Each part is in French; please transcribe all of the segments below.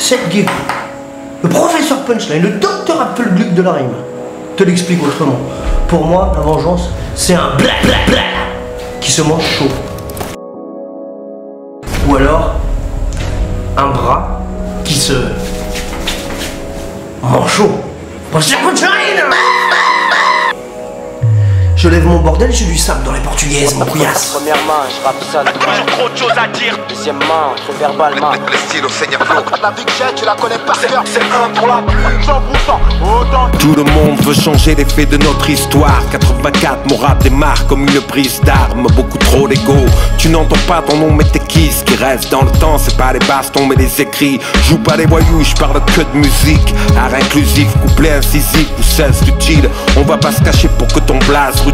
Seth Gecko, le professeur Punchline, le docteur Applegluck de la rime, te l'explique autrement. Pour moi, la vengeance, c'est un bla bla bla qui se mange chaud. Ou alors, un bras qui se mange chaud. Professeur Punchline! Je lève mon bordel, j'ai du sable dans les portugaises, mon couillasse. Premièrement, je rappe seul. Toujours trop de choses à dire. Deuxièmement, trop verbalement. Le style au Seigneur Flo. La vie que j'ai, tu la connais par cœur. C'est un pour la plume. 100%, autant. Tout le monde veut changer les faits de notre histoire. 84, mon rap démarre comme une prise d'armes. Beaucoup trop d'ego. Tu n'entends pas ton nom, mais t'es qui? Ce qui reste dans le temps, c'est pas les bastons, mais les écrits. Joue pas les voyous, je parle que de musique. Art inclusif, couplet incisif ou cesse utile. On va pas se cacher pour que ton blaze utile.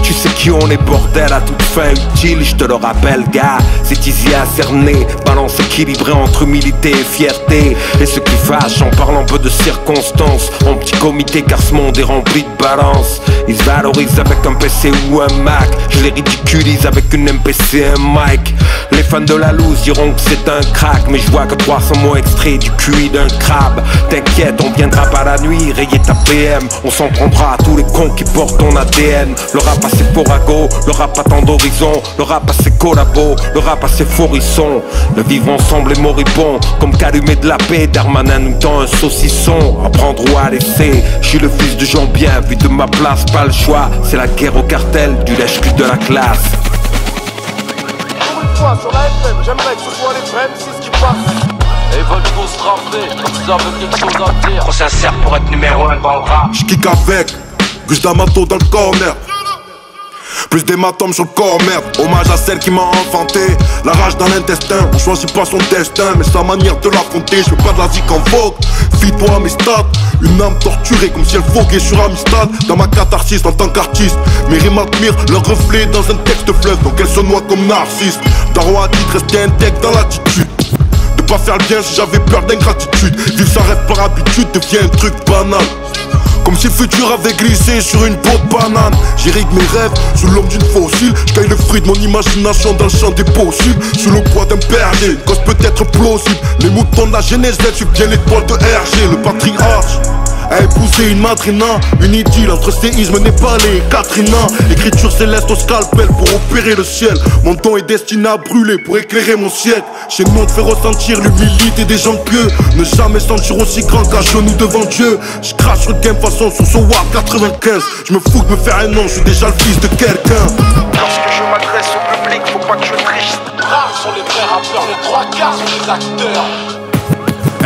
Tu sais qui on est, bordel, à toute fin utile. Je te le rappelle, gars, c'est easy à cerner. Balance équilibrée entre humilité et fierté. Et ce qui fâche en parlant peu de circonstances. En petit comité, car ce monde est rempli de balance. Ils se valorisent avec un PC ou un Mac. Je les ridiculise avec une MPC et un mic. Les fans de la loose diront que c'est un crack, mais je vois que 300 mots extraits du QI d'un crabe. T'inquiète, on viendra pas la nuit rayer ta PM. On s'en prendra à tous les cons qui portent ton ADN. Le rap a ses forago, le rap a tant d'horizons. Le rap a ses collabos, le rap a ses fourrissons. Le vivre ensemble est moribond, comme qu'allumer de la paix. Darmanin nous tend un saucisson, à prendre ou à laisser. Je suis le fils de gens bien, vu de ma place, pas le choix. C'est la guerre au cartel, du lèche-cul de la classe. Pour une fois sur la FM, j'aimerais que ce soit les vrais M6 qui passent. Et ils veulent tous rapper, comme ça veut quelque chose à dire. Trop sincère pour être numéro 1 dans le rap. J'kick avec, Gus D'Amato dans le corner. Plus d'hématomes sur le corps, merde. Hommage à celle qui m'a enfanté. La rage dans l'intestin, on choisit pas son destin, mais sa manière de l'affronter. Je veux pas de la zik en vogue. Fie-toi à mes stats. Une âme torturée comme si elle voguait sur Amistad. Dans ma catharsis en tant qu'artiste, mes rimes admirent leur reflet dans un texte fleuve. Donc elle se noie comme narcisse. Darro a dit de rester intègre dans l'attitude. De pas faire le bien si j'avais peur d'ingratitude. Vivre sa rêve par habitude devient un truc banal. Comme si le futur avait glissé sur une peau de banane. J'hérite mes rêves sous l'ombre d'une fossile. J'cueille le fruit de mon imagination dans le champ des possibles. Sous le poids d'un berger, une cause peut-être plausible. Les moutons de la Genèse suivent bien l'étoile de RG. Le patriarche a épousé une madrina. Une idylle entre séisme népalais et Katrina. Écriture céleste au scalpel pour opérer le ciel. Mon don est destiné à brûler pour éclairer mon siècle. Chez nous on te fait ressentir l'humilité des gens pieux. Ne jamais sentir aussi grand qu'à genoux devant Dieu. Je crache sur le game façon sur ce Watt 95. Je me fous de me faire un nom, je suis déjà le fils de quelqu'un. Lorsque je m'adresse au public, faut pas que je triche. Rares sont les vrais rappeurs, les trois quarts sont les acteurs.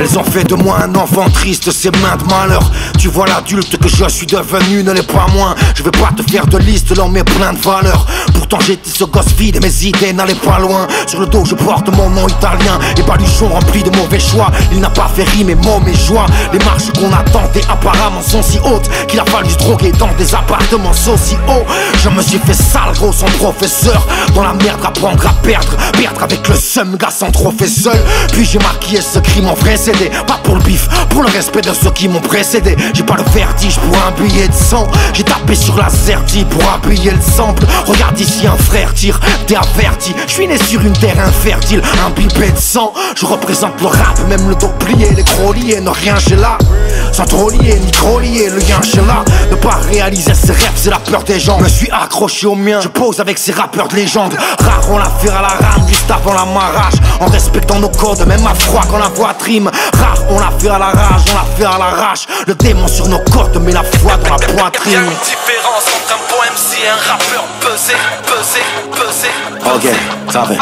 Elles ont fait de moi un enfant triste, c'est mains de malheur. Tu vois l'adulte que je suis devenu, ne l'est pas moins. Je vais pas te faire de liste, l'homme est plein de valeurs. Pourtant j'étais ce gosse vide et mes idées n'allaient pas loin. Sur le dos je porte mon nom italien et baluchon rempli de mauvais choix. Il n'a pas fait rimer mots mais joie. Les marches qu'on a tentées apparemment sont si hautes qu'il a fallu se droguer dans des appartements sociaux. Je me suis fait sale gros sans professeur. Dans la merde apprendre à perdre. Perdre avec le seum gars sans trophée seul. Puis j'ai maquillé ce crime en vrai. Pas pour le bif, pour le respect de ceux qui m'ont précédé. J'ai pas le vertige pour un billet de sang. J'ai tapé sur la zertie pour appuyer le sample. Regarde ici un frère tire, t'es averti. Je suis né sur une terre infertile, imbibé de sang. Je représente le rap, même le dos plié. Les crocs liés, ne rien j'ai là. Sans trop lier, ni trop lier, le yin j'ai là. Ne pas réaliser ses rêves, c'est la peur des gens. Me suis accroché au mien, je pose avec ces rappeurs de légende. Rare on l'affaire à la rame, juste avant la marrage. En respectant nos codes, même à froid quand la voix trime. Rare, on l'a fait à la rage, on l'a fait à l'arrache. Le démon sur nos côtes met la foi dans la poitrine. Y'a une différence entre un bon MC et un rappeur pesé. Ok, ça va.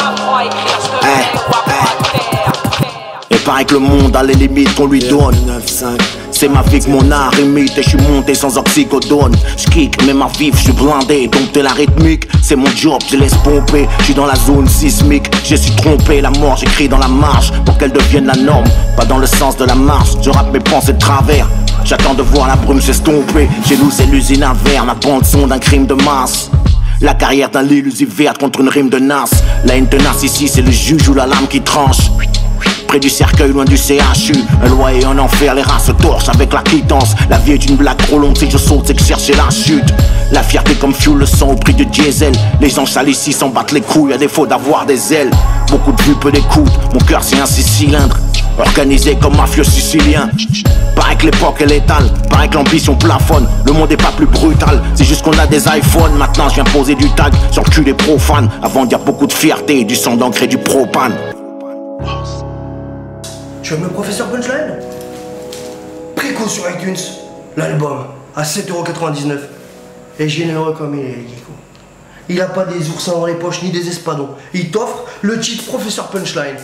Il paraît que le monde a les limites qu'on lui donne. C'est ma vie que mon art imite et je suis monté sans oxycodone. J'kick, mais ma vie, je suis blindé. Dompter la rythmique, c'est mon job, je laisse pomper. Je suis dans la zone sismique, je suis trompé. La mort, j'écris dans la marche pour qu'elle devienne la norme. Pas dans le sens de la marche, je rappe mes pensées de travers. J'attends de voir la brume s'estomper. Chez nous, c'est l'usine à verre, ma bande-son d'un crime de masse. La carrière d'un l'illusive verte contre une rime de Nas. La haine tenace ici, c'est le juge ou la lame qui tranche. Près du cercueil, loin du CHU. Un loyer en enfer, les rats se torchent avec la quittance. La vie est une blague trop longue, si je saute, c'est que chercher la chute. La fierté comme fuel, le sang au prix du diesel. Les gens sales ici s'en battent les couilles à défaut d'avoir des ailes. Beaucoup de vues, peu d'écoute, mon cœur c'est un 6 cylindres. organisé comme mafieux sicilien. Paraît que l'époque est létale, paraît que l'ambition plafonne. Le monde est pas plus brutal, c'est juste qu'on a des iPhones. Maintenant je viens poser du tag sur le cul des profanes. Avant il y a beaucoup de fierté et du sang d'encre et du propane. Tu aimes le professeur Punchline? Préco sur iTunes, l'album à 7,99 €. Et généreux comme il est, Kiko. Il a pas des oursins dans les poches ni des espadons. Il t'offre le titre Professeur Punchline.